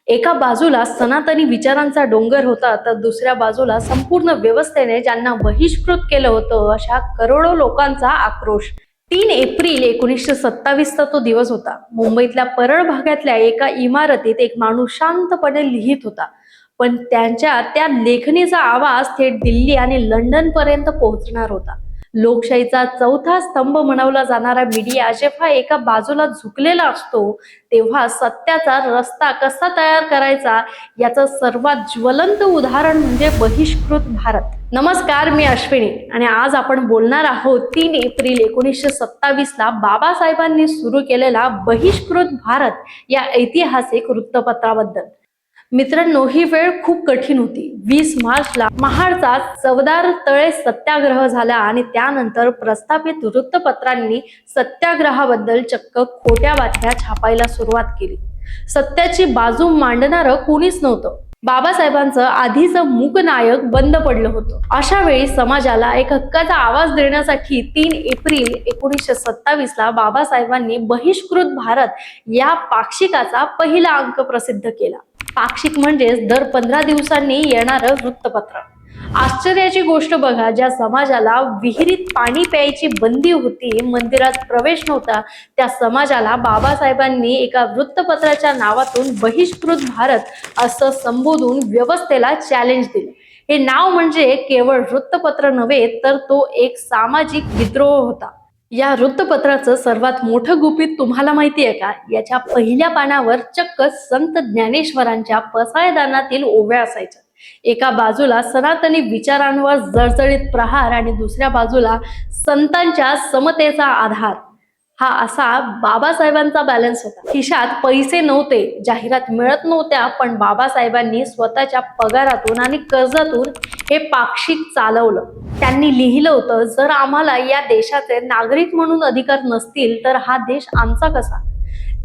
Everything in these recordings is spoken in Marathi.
एका बाजूला सनातनी विचारांचा डोंगर होता, तर दुसऱ्या बाजूला संपूर्ण व्यवस्थेने ज्यांना बहिष्कृत केलं होतं अशा करोडो लोकांचा आक्रोश। 3 एप्रिल 1927चा तो दिवस होता। मुंबईतल्या परळ भागातल्या एका इमारतीत एक माणूस शांतपणे लिहित होता, पण त्यांच्या त्या लेखणीचा आवाज थेट दिल्ली आणि लंडन पर्यंत पोहोचणार होता। लोकशाहीचा चौथा स्तंभ म्हणवला जाणारा मीडिया जेव्हा एका बाजूला झुकलेला असतो, तेव्हा सत्याचा रस्ता कसा तयार करायचा याचं सर्वात ज्वलंत उदाहरण म्हणजे बहिष्कृत भारत। नमस्कार, मी अश्विनी आणि आज आपण बोलणार आहोत 3 एप्रिल 1927ला बाबासाहेबांनी सुरू केलेला बहिष्कृत भारत या ऐतिहासिक वृत्तपत्राबद्दल। मित्रांनो, ही वेळ खूप कठीण होती। 20 मार्चला महाडचा चवदार तळे सत्याग्रह झाला आणि त्यानंतर प्रस्थापित वृत्तपत्रांनी सत्याग्रहाबद्दल चक्क खोट्या बातम्या छापायला सुरुवात केली। सत्याची बाजू मांडणारं कोणीच नव्हतं। बाबासाहेबांचं आधीचं मूकनायक बंद पडलं होतं। अशा वेळी समाजाला एक हक्काचा आवाज देण्यासाठी 3 एप्रिल 1927ला बाबासाहेबांनी बहिष्कृत भारत या पाक्षिकाचा पहिला अंक प्रसिद्ध केला। पाक्षिक म्हणजेच दर 15 दिवसांनी येणारं वृत्तपत्र। आश्चर्याची गोष्ट बघा, ज्या समाजाला विहिरीत पाणी प्यायची बंदी होती, मंदिरात प्रवेश नव्हता, त्या समाजाला बाबासाहेबांनी एका वृत्तपत्राच्या नावातून बहिष्कृत भारत असं संबोधून व्यवस्थेला चॅलेंज दिले। हे नाव म्हणजे केवळ वृत्तपत्र नव्हे, तर तो एक सामाजिक विद्रोह होता। या वृत्तपत्राचं सर्वात मोठं गुपित तुम्हाला माहिती आहे का? याच्या पहिल्या पानावर चक्क संत ज्ञानेश्वरांच्या पसायदानातील ओव्या असायच्या। एका बाजूला सनातनी विचारांवर जळजळीत प्रहार आणि दुसऱ्या बाजूला संतांच्या समतेचा आधार। हा असा बाबासाहेबांचा बॅलन्स होता। खिशात पैसे नव्हते, जाहिरात मिळत नव्हत्या, पण बाबासाहेबांनी स्वतःच्या पगारातून आणि कर्जातून हे पाक्षिक चालवलं। त्यांनी लिहिलं होतं, जर आम्हाला या देशाचे नागरिक म्हणून अधिकार नसतील तर हा देश आमचा कसा।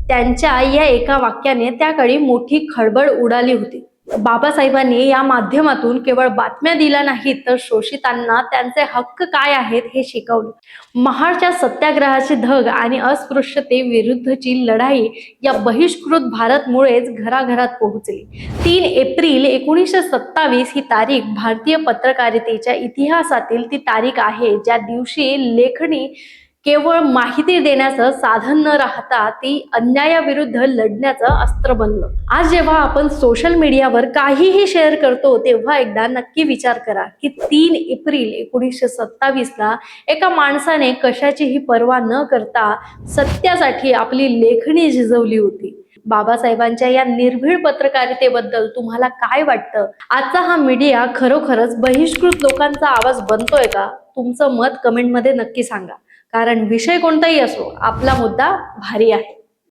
त्यांच्या या एका वाक्याने त्याकाळी मोठी खळबळ उडाली होती। बाबासाहेबांनी या माध्यमातून केवळ बातम्या दिल्या नाहीत, तर शोषितांना त्यांचे हक्क काय आहेत हे शिकवलं। महाडच्या सत्याग्रहाची धग आणि अस्पृश्यते विरुद्धची लढाई या बहिष्कृत भारतमुळेच घराघरात पोहोचली। 3 एप्रिल 1927 ही तारीख भारतीय पत्रकारितेच्या इतिहासातील ती तारीख आहे, ज्या दिवशी लेखणी केवळ माहिती देण्याचं साधन न राहता ती अन्यायाविरुद्ध लढण्याचं अस्त्र बनलं। आज जेव्हा आपण सोशल मीडियावर काहीही शेअर करतो, तेव्हा एकदा नक्की विचार करा की 3 एप्रिल 1927ला एका माणसाने कशाचीही पर्वा न करता सत्यासाठी आपली लेखणी झिजवली होती। बाबासाहेबांच्या या निर्भीड पत्रकारितेबद्दल तुम्हाला काय वाटतं? आजचा हा मीडिया खरोखरच बहिष्कृत लोकांचा आवाज बनतोय का? तुमचं मत कमेंटमध्ये नक्की सांगा, कारण विषय कोणताही असो, आपला मुद्दा भारी आहे।